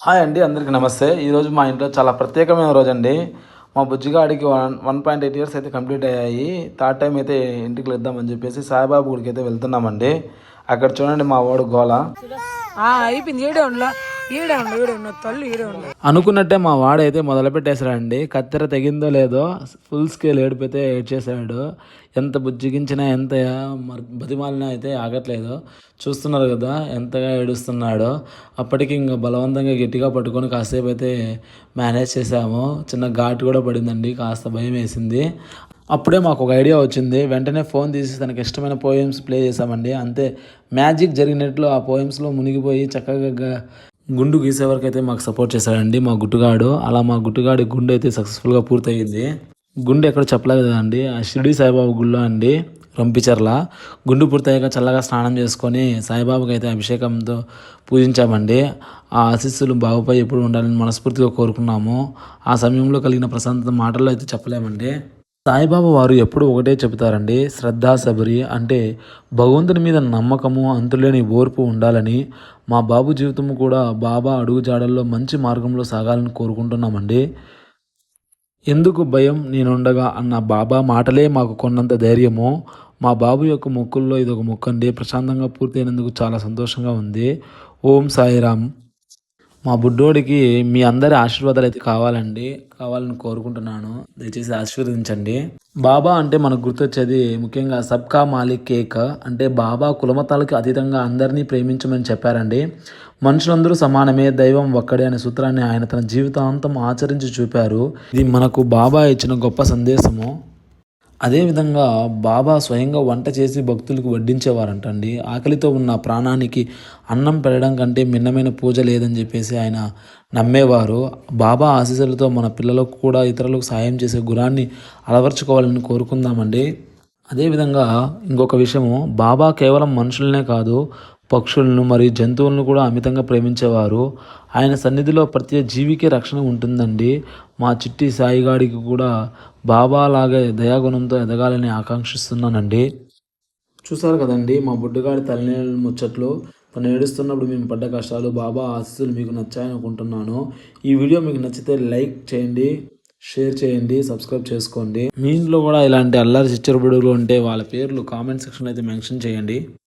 Hi అండి, అందరికీ నమస్తే. ఈరోజు మా ఇంట్లో చాలా ప్రత్యేకమైన రోజు అండి. మా బుజ్జిగాడికి 1.8 ఇయర్స్ అయితే కంప్లీట్ అయ్యాయి. థర్డ్ టైం అయితే ఇంటికి వెళ్దామని చెప్పేసి సాయిబాబు గుడికి అయితే వెళ్తున్నామండి. అక్కడ చూడండి మా వాడు గోల. అనుకున్నట్టే మా వాడైతే మొదలు పెట్టేశాడండి. కత్తెర తెగిందో లేదో ఫుల్ స్కేల్ ఏడిపోతే ఏడ్చేసాడు. ఎంత బుజ్జిగించినా ఎంత బతిమాలినా అయితే ఆగట్లేదు. చూస్తున్నారు కదా ఎంతగా ఏడుస్తున్నాడో. అప్పటికి ఇంకా బలవంతంగా గట్టిగా పట్టుకొని కాసేపు అయితే మేనేజ్ చేసాము. చిన్న ఘాటు కూడా పడిందండి, కాస్త భయం వేసింది. అప్పుడే మాకు ఒక ఐడియా వచ్చింది. వెంటనే ఫోన్ తీసి తనకి ఇష్టమైన పోయమ్స్ ప్లే చేసామండి. అంతే మ్యాజిక్ జరిగినట్లు ఆ పోయమ్స్లో మునిగిపోయి చక్కగా గుండు గీసే వరకు అయితే మాకు సపోర్ట్ చేశాడండి మా గుట్టుగాడు. అలా మా గుట్టుగాడి గుండు అయితే సక్సెస్ఫుల్గా పూర్తయింది. గుండు ఎక్కడ చెప్పలేదు కదండి, ఆ షిరిడి సాయిబాబా గుళ్ళో అండి, రంపిచర్ల. గుండు పూర్తయ్యాక చల్లగా స్నానం చేసుకొని సాయిబాబాకి అయితే అభిషేకంతో పూజించామండి. ఆ ఆశీస్సులు బాబుపై ఎప్పుడు ఉండాలని మనస్ఫూర్తిగా కోరుకున్నాము. ఆ సమయంలో కలిగిన ప్రశాంతత మాటల్లో అయితే చెప్పలేమండి. సాయిబాబా వారు ఎప్పుడు ఒకటే చెబుతారండి, శ్రద్ధ సబరి అంటే భగవంతుని మీద నమ్మకము అంతులేని ఓర్పు ఉండాలని. మా బాబు జీవితం కూడా బాబా అడుగు జాడల్లో మంచి మార్గంలో సాగాలని కోరుకుంటున్నామండి. ఎందుకు భయం నేనుండగా అన్న బాబా మాటలే మాకు కొన్నంత ధైర్యము. మా బాబు యొక్క మొక్కుల్లో ఇదొక మొక్కు అండి. ప్రశాంతంగా పూర్తయినందుకు చాలా సంతోషంగా ఉంది. ఓం సాయిరామ్. మా బుడ్డోడికి మీ అందరి ఆశీర్వాదాలు అయితే కావాలని కోరుకుంటున్నాను. దయచేసి ఆశీర్వదించండి. బాబా అంటే మనకు గుర్తొచ్చేది ముఖ్యంగా సబ్కా మాలిక్ కేక్ అంటే బాబా కులమతాలకు అతీతంగా అందరినీ ప్రేమించమని చెప్పారండి. మనుషులందరూ సమానమే, దైవం ఒక్కడే అనే సూత్రాన్ని ఆయన తన జీవితాంతం ఆచరించి చూపారు. ఇది మనకు బాబా ఇచ్చిన గొప్ప సందేశము. అదేవిధంగా బాబా స్వయంగా వంట చేసి భక్తులకు వడ్డించేవారంటండి. ఆకలితో ఉన్న ప్రాణానికి అన్నం పెట్టడం కంటే భిన్నమైన పూజ లేదని చెప్పేసి ఆయన నమ్మేవారు. బాబా ఆశీస్సులతో మన పిల్లలకు కూడా ఇతరులకు సాయం చేసే గుణాన్ని అలవర్చుకోవాలని కోరుకుందామండి. అదేవిధంగా ఇంకొక విషయము, బాబా కేవలం మనుషులనే కాదు పక్షులను మరియు జంతువులను కూడా అమితంగా ప్రేమించేవారు. ఆయన సన్నిధిలో ప్రతి జీవికి రక్షణ ఉంటుందండి. మా చిట్టి సాయిగాడికి కూడా బాబాలాగే దయాగుణంతో ఎదగాలని ఆకాంక్షిస్తున్నానండి. చూసారు కదండి మా బుడ్డగాడి తల్లిదండ్రుల ముచ్చట్లు. తను ఏడుస్తున్నప్పుడు మేము పడ్డ కష్టాలు. బాబా ఆశీస్సులు మీకు నచ్చాయని అనుకుంటున్నాను. ఈ వీడియో మీకు నచ్చితే లైక్ చేయండి, షేర్ చేయండి, సబ్స్క్రైబ్ చేసుకోండి. మీ ఇంట్లో కూడా ఇలాంటి అల్లరి చిచ్చరబుడులు ఉంటే వాళ్ళ పేర్లు కామెంట్ సెక్షన్లో అయితే మెన్షన్ చేయండి.